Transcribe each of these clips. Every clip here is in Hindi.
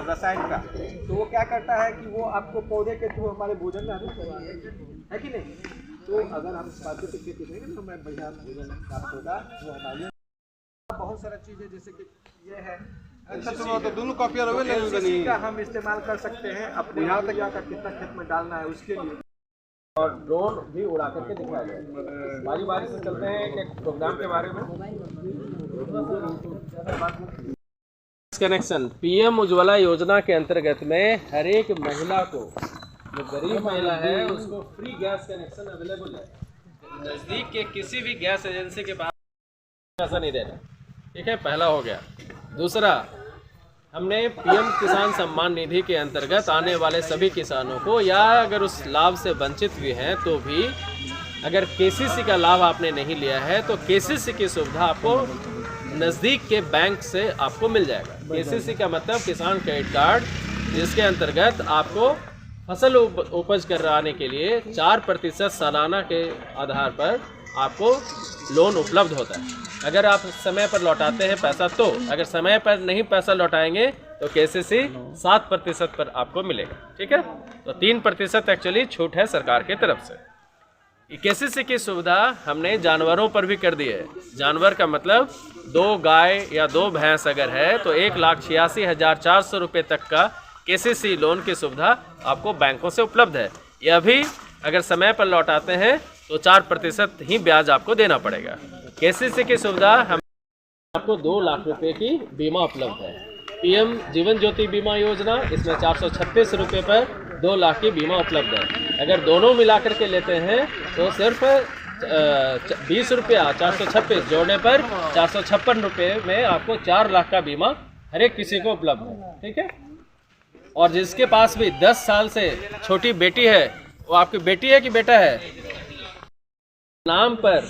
रसायन का, तो वो क्या करता है कि वो आपको पौधे के थ्रू हमारे भोजन में आदमी है कि नहीं। तो अगर हम प्राकृतिक खेती करेंगे तो हमें बढ़िया भोजन प्राप्त होगा। वो हमारे बहुत सारा चीज़ है, जैसे कि ये है अच्छा, तो दोनों कॉपियाँ एलसीसी का हम इस्तेमाल कर सकते हैं अपने यहाँ तक का कितना खेत में डालना है उसके लिए, और ड्रोन भी उड़ा करके दिखाया जाए। बारी बारी से चलते हैं एक प्रोग्राम के बारे में। कनेक्शन पीएम उज्ज्वला योजना के अंतर्गत में हर एक महिला को, जो गरीब महिला है, उसको फ्री गैस कनेक्शन अवेलेबल है। नज़दीक के किसी भी गैस एजेंसी के पास पैसा नहीं देना, ठीक है, पहला हो गया। दूसरा, हमने पीएम किसान सम्मान निधि के अंतर्गत आने वाले सभी किसानों को, या अगर उस लाभ से वंचित भी हैं तो भी, अगर केसीसी का लाभ आपने नहीं लिया है तो केसीसी की सुविधा आपको नज़दीक के बैंक से आपको मिल जाएगा। केसीसी का मतलब किसान क्रेडिट कार्ड, जिसके अंतर्गत आपको फसल उपज कराने के लिए 4% सालाना के आधार पर आपको लोन उपलब्ध होता है। अगर आप समय पर लौटाते हैं पैसा तो, अगर समय पर नहीं पैसा लौटाएंगे तो केसीसी 7% पर आपको मिलेगा, ठीक है। तो 3% एक्चुअली छूट है सरकार की तरफ से। केसीसी की सुविधा हमने जानवरों पर भी कर दी है। जानवर का मतलब 2 गाय या 2 भैंस अगर है तो 1,86,400 रुपये तक का केसीसी लोन की सुविधा आपको बैंकों से उपलब्ध है। यह भी अगर समय पर लौटाते हैं तो 4% ही ब्याज आपको देना पड़ेगा। केसीसी की सुविधा हम आपको 2 लाख रुपए की बीमा उपलब्ध है। पीएम जीवन ज्योति बीमा योजना, इसमें 436 रुपये पर 2 लाख की बीमा उपलब्ध है। अगर दोनों मिलाकर के लेते हैं तो सिर्फ 20 रुपया 426 जोड़ने पर 456 रुपये में आपको 4 लाख का बीमा हर एक किसी को उपलब्ध है, ठीक है। और जिसके पास भी 10 साल से छोटी बेटी है, वो आपकी बेटी है कि बेटा है, नाम पर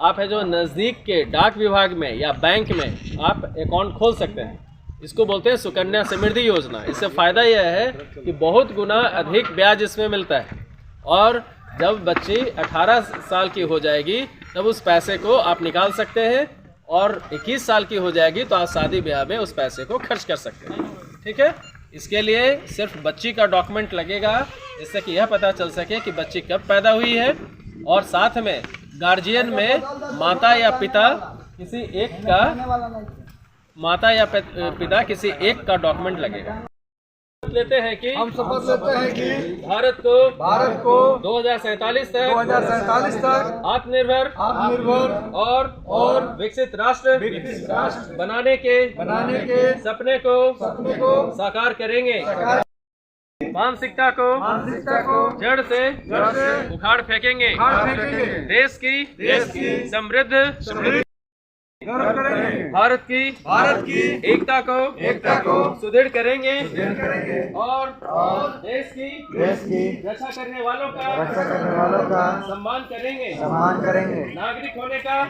आप है जो नज़दीक के डाक विभाग में या बैंक में आप अकाउंट खोल सकते हैं। इसको बोलते हैं सुकन्या समृद्धि योजना। इससे फ़ायदा यह है कि बहुत गुना अधिक ब्याज इसमें मिलता है, और जब बच्ची 18 साल की हो जाएगी तब उस पैसे को आप निकाल सकते हैं, और 21 साल की हो जाएगी तो आप शादी ब्याह में उस पैसे को खर्च कर सकते हैं, ठीक है। इसके लिए सिर्फ बच्ची का डॉक्यूमेंट लगेगा, जिससे कि यह पता चल सके कि बच्ची कब पैदा हुई है, और साथ में गार्जियन में माता या पिता किसी एक का डॉक्यूमेंट लगेगा। लेते हैं कि हम शपथ लेते हैं कि भारत को 2047 तक आत्मनिर्भर और विकसित राष्ट्र बनाने के सपने को साकार करेंगे। मानसिकता को जड़ से उखाड़ फेंकेंगे। देश की समृद्ध भारत की एकता को सुदृढ़ करेंगे, और देश की रक्षा करने वालों का सम्मान करेंगे। नागरिक होने का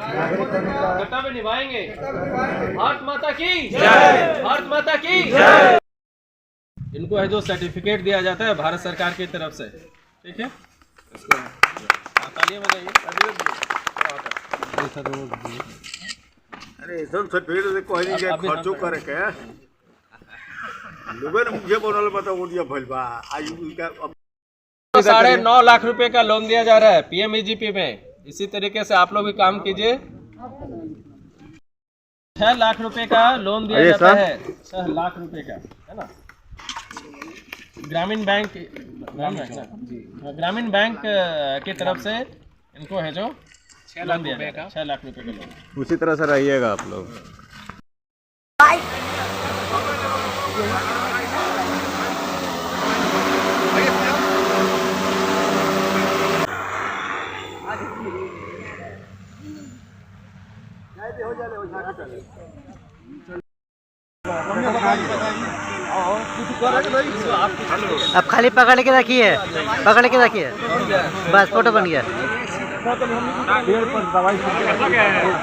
कर्तव्य निभाएंगे। भारत माता की जय। भारत माता की जय। इनको है जो सर्टिफिकेट दिया जाता है भारत सरकार की तरफ से, ठीक है। तालियां बजाइए। अरे सब सर्टिफिकेट कोई नहीं के खर्चो करे के लोगन मुझे बोलल बताओ दिया भइल बा आज का 9.5 लाख रुपए का लोन दिया जा रहा है पीएमईजीपी में। इसी तरीके से आप लोग भी काम कीजिए। 6 लाख रुपए का लोन दिया जाता है, 6 लाख रुपए का, है ना। ग्रामीण बैंक की तरफ से इनको है जो 6 लाख रुपए का 6 लाख रुपए का लोन। उसी तरह से रहिएगा आप लोग। अब खाली पकड़ के रखिए, बस फोटो बन गया।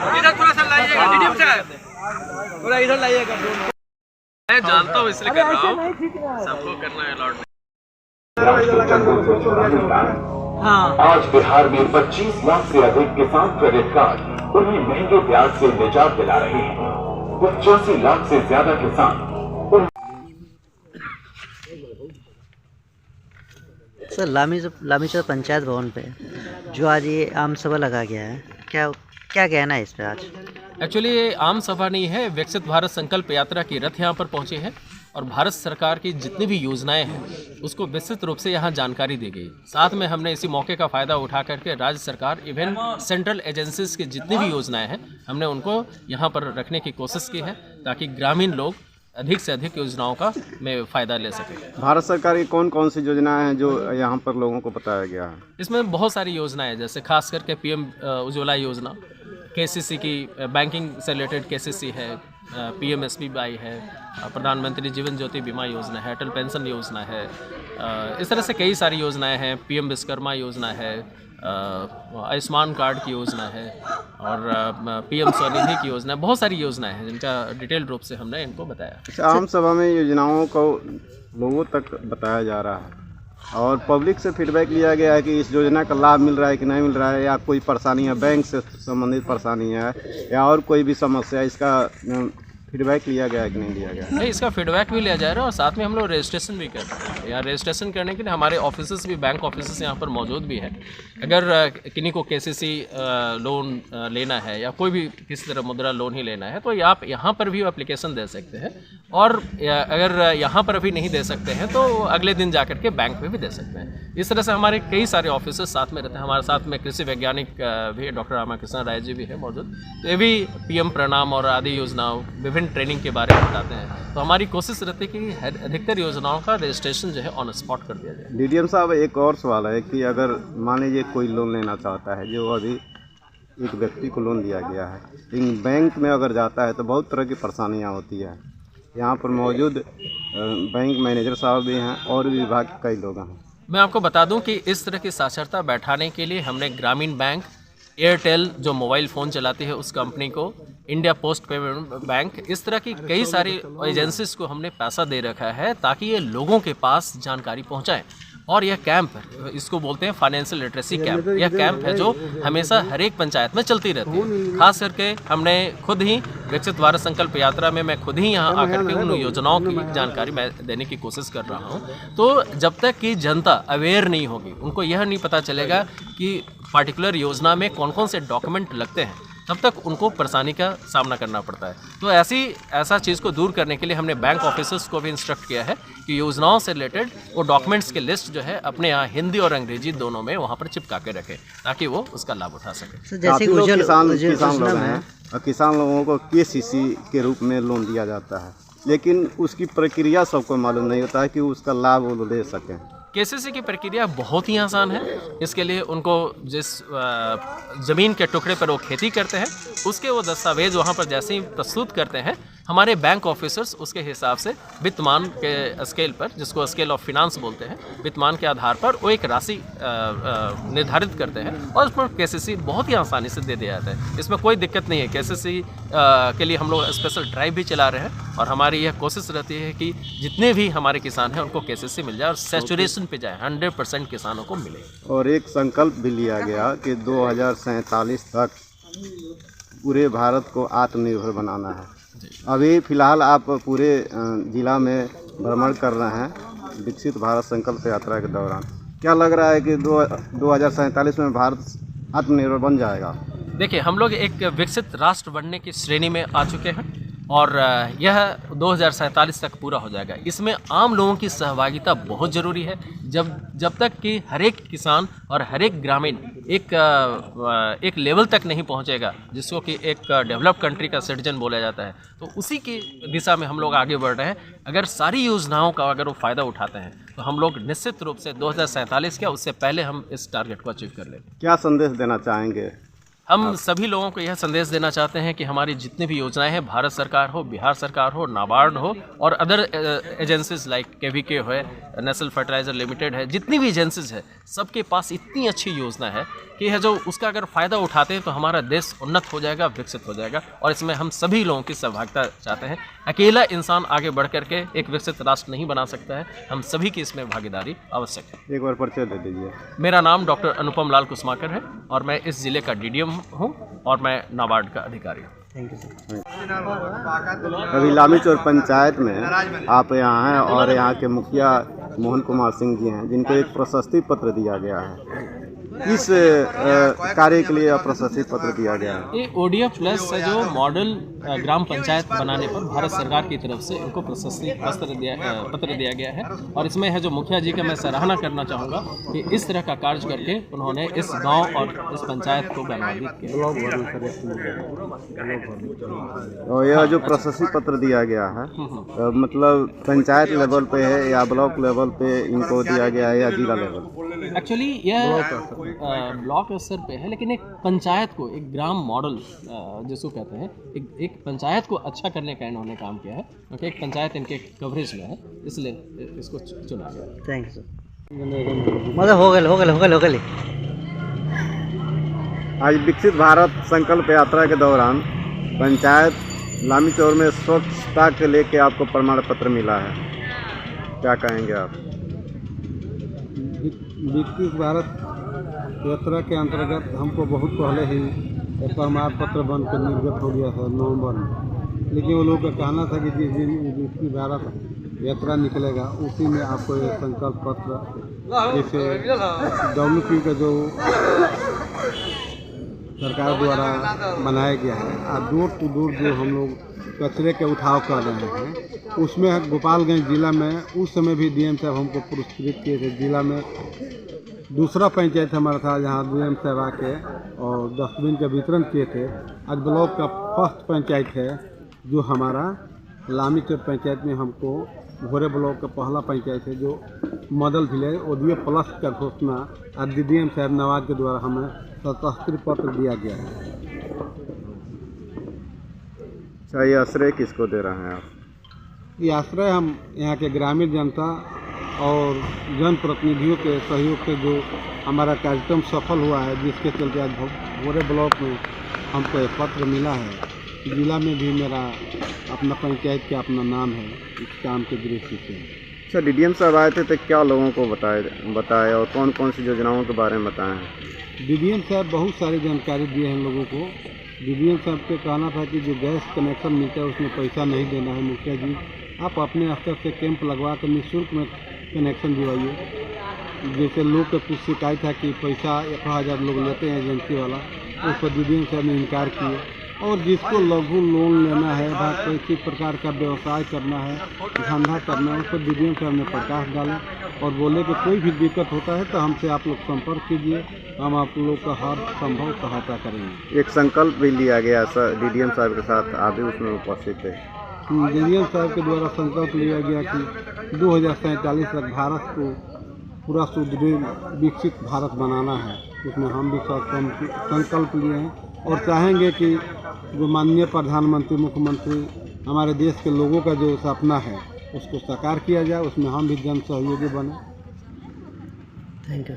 इधर थोड़ा सा लाइएगा, डीडीएम साहब थोड़ा इधर लाइएगा। मैं जानता हूँ इसलिए कर रहा हूँ, सबको करना है अलॉट। हाँ। आज बिहार में 25 लाख से अधिक किसान क्रेडिट कार्ड उन्हें महंगे ब्याज से निजात दिला रहे हैं। 85 लाख से ज्यादा किसान सर लामीचौर पंचायत भवन पे जो आज ये आम सभा लगा गया है, क्या क्या कहना है इस पे आज? एक्चुअली ये आम सभा नहीं है, विकसित भारत संकल्प यात्रा की रथ यहाँ पर पहुँचे हैं और भारत सरकार की जितनी भी योजनाएं हैं उसको विस्तृत रूप से यहाँ जानकारी दी गई। साथ में हमने इसी मौके का फ़ायदा उठा करके राज्य सरकार इवन सेंट्रल एजेंसीज की जितनी भी योजनाएं हैं हमने उनको यहाँ पर रखने की कोशिश की है ताकि ग्रामीण लोग अधिक से अधिक योजनाओं का में फ़ायदा ले सकें। भारत सरकार की कौन कौन सी योजनाएं हैं जो यहाँ पर लोगों को बताया गया है? इसमें बहुत सारी योजनाएं हैं, जैसे खास करके पीएम उज्ज्वला योजना, केसीसी की बैंकिंग से रिलेटेड केसीसी है, PMSBY है, प्रधानमंत्री जीवन ज्योति बीमा योजना है, अटल पेंशन योजना है, इस तरह से कई सारी योजनाएं हैं, PM विश्वकर्मा योजना है, आयुष्मान कार्ड की योजना है और PM स्वनिधि की योजना है। बहुत सारी योजनाएं हैं जिनका डिटेल रूप से हमने इनको बताया। अच्छा, आम सभा में योजनाओं को लोगों तक बताया जा रहा है और पब्लिक से फीडबैक लिया गया है कि इस योजना का लाभ मिल रहा है कि नहीं मिल रहा है, या कोई परेशानी है, बैंक से संबंधित परेशानी है या और कोई भी समस्या, इसका फीडबैक लिया गया है कि नहीं लिया गया है? नहीं, इसका फीडबैक भी लिया जा रहा है और साथ में हम लोग रजिस्ट्रेशन भी कर रहे हैं। यहाँ रजिस्ट्रेशन करने के लिए हमारे ऑफिसेस भी, बैंक ऑफिसेस यहाँ पर मौजूद भी है। अगर किन्हीं को KCC लोन लेना है या कोई भी किसी तरह मुद्रा लोन ही लेना है तो आप यहाँ पर भी एप्लीकेशन दे सकते हैं और अगर यहाँ पर अभी नहीं दे सकते हैं तो अगले दिन जा करके बैंक में भी दे सकते हैं। इस तरह से हमारे कई सारे ऑफिसेस साथ में रहते हैं। हमारे साथ में कृषि वैज्ञानिक भी डॉक्टर रामाकृष्ण राय जी भी है मौजूद, तो ये भी PM प्रणाम और आदि योजनाओं विभिन्न ट्रेनिंग के बारे में बताते हैं। तो हमारी कोशिश रहती है कि अधिकतर योजनाओं का रजिस्ट्रेशन जो है ऑन स्पॉट कर दिया जाए। DDM साहब, एक और सवाल है कि अगर मान लीजिए कोई लोन लेना चाहता है, जो अभी एक व्यक्ति को लोन दिया गया है, लेकिन बैंक में अगर जाता है तो बहुत तरह की परेशानियाँ होती है। यहाँ पर मौजूद बैंक मैनेजर साहब भी हैं और भी विभाग के कई लोग हैं। मैं आपको बता दूं कि इस तरह की साक्षरता बैठाने के लिए हमने ग्रामीण बैंक, एयरटेल जो मोबाइल फ़ोन चलाती है उस कंपनी को, इंडिया पोस्ट पेमेंट बैंक, इस तरह की कई सारी एजेंसीज को हमने पैसा दे रखा है ताकि ये लोगों के पास जानकारी पहुंचाएं। और यह कैंप, इसको बोलते हैं फाइनेंशियल लिटरेसी कैंप, यह कैंप है जो हमेशा हर एक पंचायत में चलती रहती है। खास करके हमने खुद ही विकसित भारत संकल्प यात्रा में मैं खुद ही यहाँ आकर के उन योजनाओं की जानकारी मैं देने की कोशिश कर रहा हूँ। तो जब तक कि जनता अवेयर नहीं होगी, उनको यह नहीं पता चलेगा कि पार्टिकुलर योजना में कौन कौन से डॉक्यूमेंट लगते हैं, तब तक उनको परेशानी का सामना करना पड़ता है। तो ऐसा चीज़ को दूर करने के लिए हमने बैंक ऑफिसर्स को भी इंस्ट्रक्ट किया है कि योजनाओं से रिलेटेड वो डॉक्यूमेंट्स की लिस्ट जो है अपने यहाँ हिंदी और अंग्रेजी दोनों में वहाँ पर चिपका के रखें ताकि वो उसका लाभ उठा सके। जैसे किसान लोग हैं और किसान लोगों को KCC के रूप में लोन दिया जाता है, लेकिन उसकी प्रक्रिया सबको मालूम नहीं होता है कि उसका लाभ वो ले सकें। KCC की प्रक्रिया बहुत ही आसान है। इसके लिए उनको जिस ज़मीन के टुकड़े पर वो खेती करते हैं उसके वो दस्तावेज वहाँ पर जैसे ही प्रस्तुत करते हैं, हमारे बैंक ऑफिसर्स उसके हिसाब से वित्तमान के स्केल पर, जिसको स्केल ऑफ फिनांस बोलते हैं, वित्तमान के आधार पर वो एक राशि निर्धारित करते हैं और उस पर KCC बहुत ही आसानी से दे दिया जाता है। इसमें कोई दिक्कत नहीं है। KCC के लिए हम लोग स्पेशल ड्राइव भी चला रहे हैं और हमारी यह कोशिश रहती है कि जितने भी हमारे किसान हैं उनको KCC मिल जाए और सैचुरेशन पे जाए, 100% किसानों को मिले। और एक संकल्प भी लिया गया कि 2047 तक पूरे भारत को आत्मनिर्भर बनाना है। अभी फिलहाल आप पूरे जिला में भ्रमण कर रहे हैं विकसित भारत संकल्प यात्रा के दौरान, क्या लग रहा है कि 2047 में भारत आत्मनिर्भर बन जाएगा? देखिए, हम लोग एक विकसित राष्ट्र बनने की श्रेणी में आ चुके हैं और यह 2047 तक पूरा हो जाएगा। इसमें आम लोगों की सहभागिता बहुत ज़रूरी है। जब तक कि हर एक किसान और हर एक ग्रामीण एक लेवल तक नहीं पहुंचेगा जिसको कि एक डेवलप्ड कंट्री का सिटीजन बोला जाता है, तो उसी की दिशा में हम लोग आगे बढ़ रहे हैं। अगर सारी योजनाओं का अगर वो फ़ायदा उठाते हैं तो हम लोग निश्चित रूप से 2047 क्या उससे पहले हम इस टारगेट को अचीव कर लेंगे। क्या संदेश देना चाहेंगे? हम सभी लोगों को यह संदेश देना चाहते हैं कि हमारी जितनी भी योजनाएं हैं, भारत सरकार हो, बिहार सरकार हो, नाबार्ड हो और अदर एजेंसीज लाइक KVK है, नेशनल फर्टिलाइज़र लिमिटेड है, जितनी भी एजेंसीज है, सबके पास इतनी अच्छी योजना है कि है जो उसका अगर फ़ायदा उठाते हैं तो हमारा देश उन्नत हो जाएगा, विकसित हो जाएगा। और इसमें हम सभी लोगों की सहभागिता चाहते हैं। अकेला इंसान आगे बढ़ करके एक विकसित राष्ट्र नहीं बना सकता है, हम सभी की इसमें भागीदारी आवश्यक है। एक बार परिचय दे दीजिए। मेरा नाम डॉक्टर अनुपम लाल कुसमाकर है और मैं इस ज़िले का DDM हूँ और मैं नाबार्ड का अधिकारी हूँ। Thank you sir. अभी लामीचौर पंचायत में आप यहाँ हैं और यहाँ के मुखिया मोहन कुमार सिंह जी हैं, जिनको एक प्रशस्ति पत्र दिया गया है। किस कार्य के लिए यह प्रशस्ति पत्र दिया गया है? ये ODF प्लस जो मॉडल ग्राम पंचायत बनाने पर भारत सरकार की तरफ से इनको प्रशस्ति पत्र दिया गया है। और इसमें है जो मुखिया जी का मैं सराहना करना चाहूँगा कि इस तरह का कार्य करके उन्होंने इस गांव और इस पंचायत को गौरवान्वित किया। और यह जो प्रशस्ति पत्र दिया गया है मतलब पंचायत लेवल पे है या ब्लॉक लेवल पे इनको दिया गया है या जिला लेवल? एक्चुअली यह ब्लॉक स्तर पे है, लेकिन एक पंचायत को एक ग्राम मॉडल जिसको कहते हैं एक पंचायत को अच्छा करने का इन्होंने काम किया है, क्योंकि एक पंचायत इनके कवरेज में है, इसलिए इसको चुना गया। Thank you sir. मतलब हो गए। आज विकसित भारत संकल्प यात्रा के दौरान पंचायत लामीचौर में स्वच्छता के लेके आपको प्रमाण पत्र मिला है, क्या कहेंगे आप? विकसित भारत यात्रा के अंतर्गत हमको बहुत पहले ही एक प्रमाण पत्र बनकर निर्गत हो गया था नवंबर में, लेकिन वो लोगों का कहना था कि जिस दिन विकसित भारत यात्रा निकलेगा उसी में आपको ये संकल्प पत्र, जैसे WP का जो सरकार द्वारा बनाया गया है, डोर टू डोर जो हम लोग कचरे के उठाव कर रहे हैं, उसमें गोपालगंज जिला में उस समय भी DM साहब हमको पुरस्कृत किए थे। जिला में दूसरा पंचायत हमारा था जहाँ DM साहब आके और डस्टबिन का वितरण किए थे। आज ब्लॉक का फर्स्ट पंचायत है जो हमारा लामीचौर पंचायत में हमको भोरे ब्लॉक का पहला पंचायत है जो मॉडल विलेज ODF प्लस का घोषणा आज DM साहब नवाज के द्वारा हमें प्रशस्ति पत्र दिया गया है। अच्छा, ये आश्रय किसको दे रहे हैं आप? ये आश्रय हम यहाँ के ग्रामीण जनता और जनप्रतिनिधियों के सहयोग से जो हमारा कार्यक्रम सफल हुआ है, जिसके चलते आज भोरे ब्लॉक में हमको एक पत्र मिला है। जिला में भी मेरा अपना पंचायत का अपना नाम है इस काम के दृष्टि से। अच्छा, DDM साहब आए थे तो क्या लोगों को बताए और कौन कौन सी योजनाओं के बारे में बताए हैं? DDM साहब बहुत सारी जानकारी दिए हैं लोगों को। DDM साहब के कहना था कि जो गैस कनेक्शन मिलता है उसमें पैसा नहीं देना है। मुखिया जी आप अपने स्तर से कैंप लगवा कर निःशुल्क में कनेक्शन दिवाइए। जैसे लोग का कुछ शिकायत है कि पैसा 1000 लोग लेते हैं एजेंसी वाला, उस पर DDM साहब ने इनकार किए। और जिसको लघु लोन लेना है, किसी प्रकार का व्यवसाय करना है, धंधा करना है, उस पर DDM साहब ने प्रकाश डाला और बोले कि कोई भी दिक्कत होता है तो हमसे आप लोग संपर्क कीजिए, हम आप लोग का हर संभव सहायता करेंगे। एक संकल्प भी लिया गया DDM साहब के साथ, आप भी उसमें उपस्थित थे। DDM साहब के द्वारा संकल्प लिया गया कि 2047 तक भारत को पूरा सुदृढ़ विकसित भारत बनाना है। उसमें हम भी संकल्प लिए हैं और चाहेंगे कि जो माननीय प्रधानमंत्री मुख्यमंत्री हमारे देश के लोगों का जो सपना है उसको साकार किया जाए, उसमें हम भी जन सहयोगी बने। Thank you.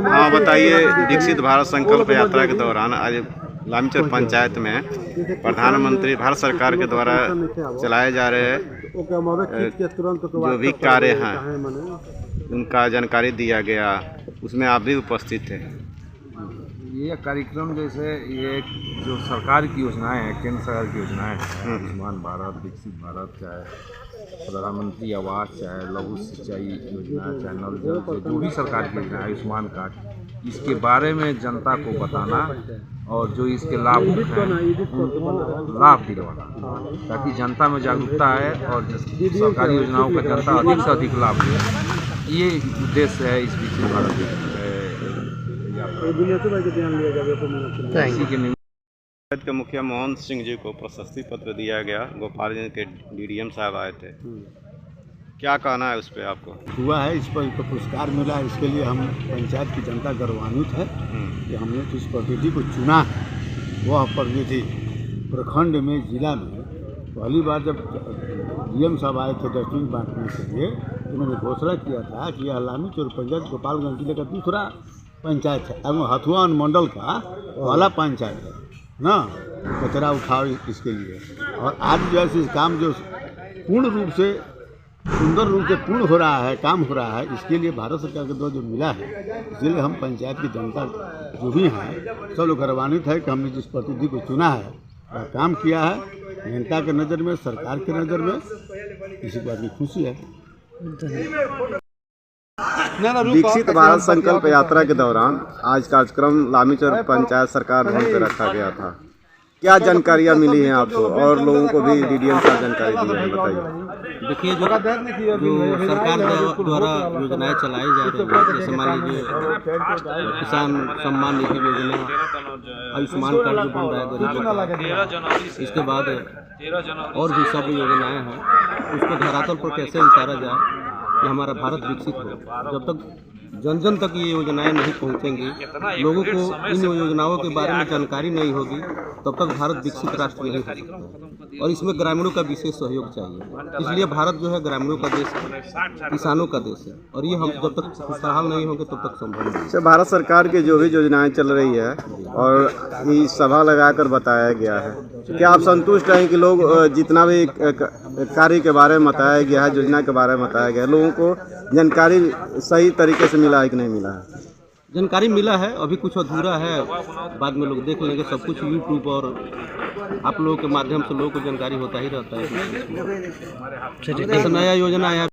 हाँ, बताइए, विकसित भारत संकल्प यात्रा के दौरान आज लामीचौर पंचायत में प्रधानमंत्री भारत सरकार के द्वारा चलाए जा रहे जो भी कार्य हैं उनका जानकारी दिया गया, उसमें आप भी उपस्थित थे। ये कार्यक्रम जैसे ये जो सरकार की योजनाएं हैं, केंद्र सरकार की योजनाएं हैं, आयुष्मान भारत, विकसित भारत, चाहे प्रधानमंत्री आवास, चाहे लघु सिंचाई योजना, चाहे नल जल, जो भी सरकार की योजना, आयुष्मान कार्ड, इसके बारे में जनता को बताना और जो इसके लाभ हैं उनको लाभ दिलवाना, ताकि जनता में जागरूकता आए और सरकारी योजनाओं का जनता अधिक से अधिक लाभ ले। ये उद्देश्य है इस विकसित भारत पंचायत के मुखिया मोहन सिंह जी को प्रशस्ति पत्र दिया गया। गोपालगंज के DDM साहब आए थे, क्या कहना है उस पर आपको? हुआ है, इस पर इनको पुरस्कार मिला है, इसके लिए हम पंचायत की जनता गौरवान्वित है कि हमने जिस प्रतिनिधि को चुना है वह प्रतिनिधि प्रखंड में, जिला में पहली बार जब DM साहब आए थे डस्टबिन बांटने के लिए, उन्होंने घोषणा किया था कि यह लामीचौर पंचायत गोपालगंज जिले का दूसरा पंचायत है एवं हथुआ मंडल का पहला पंचायत है ना, कचरा उठाओ इसके लिए। और आज जैसे काम जो पूर्ण रूप से सुंदर रूप से पूर्ण हो रहा है, काम हो रहा है, इसके लिए भारत सरकार के द्वारा जो मिला है, इसलिए हम पंचायत की जनता जो भी हैं सब लोग गौरवान्वित है कि हमने जिस प्रतिनिधि को चुना है वह काम किया है जनता के नज़र में, सरकार के नज़र में इसी बात की खुशी है। विकसित भारत संकल्प यात्रा के दौरान आज कार्यक्रम लामीचर पंचायत सरकार भवन पे रखा गया था। क्या जानकारियाँ मिली हैं आपको और लोगों को भी डीडीएम से जानकारी दी है, बताइए। देखिए, जो सरकार द्वारा योजनाएं चलाई जा रही है, जैसे मान लीजिए किसान सम्मान निधि योजना, आयुष्मान कार्ड जो बन रहा है गरीबों का, इसके बाद और भी सब योजनाएं हैं, उसको धरातल पर कैसे उतारा जाए कि हमारा भारत विकसित हो। जब तक जन जन तक ये योजनाएं नहीं पहुंचेंगी, लोगों को इन योजनाओं के बारे में जानकारी नहीं होगी, तब तक भारत विकसित राष्ट्र नहीं हो सकता है। और इसमें ग्रामीणों का विशेष सहयोग चाहिए। इसलिए भारत जो है ग्रामीणों का देश है, किसानों का देश है, और ये हम जब तक खुशहाल नहीं होंगे तब तक संभव नहीं। अच्छा, भारत सरकार की जो भी योजनाएं चल रही है और ये सभा लगाकर बताया गया है, क्या आप संतुष्ट हैं कि लोग जितना भी कार्य के बारे में बताया गया है, योजना के बारे में बताया गया है, लोगों को जानकारी सही तरीके से मिला है कि नहीं मिला है? जानकारी मिला है, अभी कुछ अधूरा है, बाद में लोग देख लेंगे। सब कुछ यूट्यूब और आप लोगों के माध्यम से लोगों को जानकारी होता ही रहता है। जैसे नया योजना है